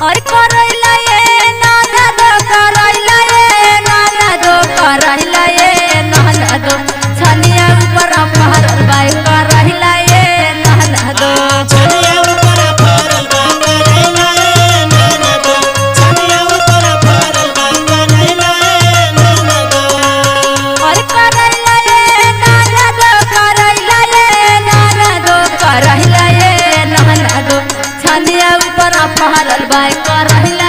और करैला ये ननद करैला ये ननद करैला ये ननद छनिया ऊपर पहरल बाई करैला ये ननद छनिया ऊपर फरल बा करैला ए ननद छनिया ऊपर फरल बा करैला ए ननद और करैला ये ननद करैला ये ननद करैला ये ननद छनिया ऊपर पहरल बाई करैला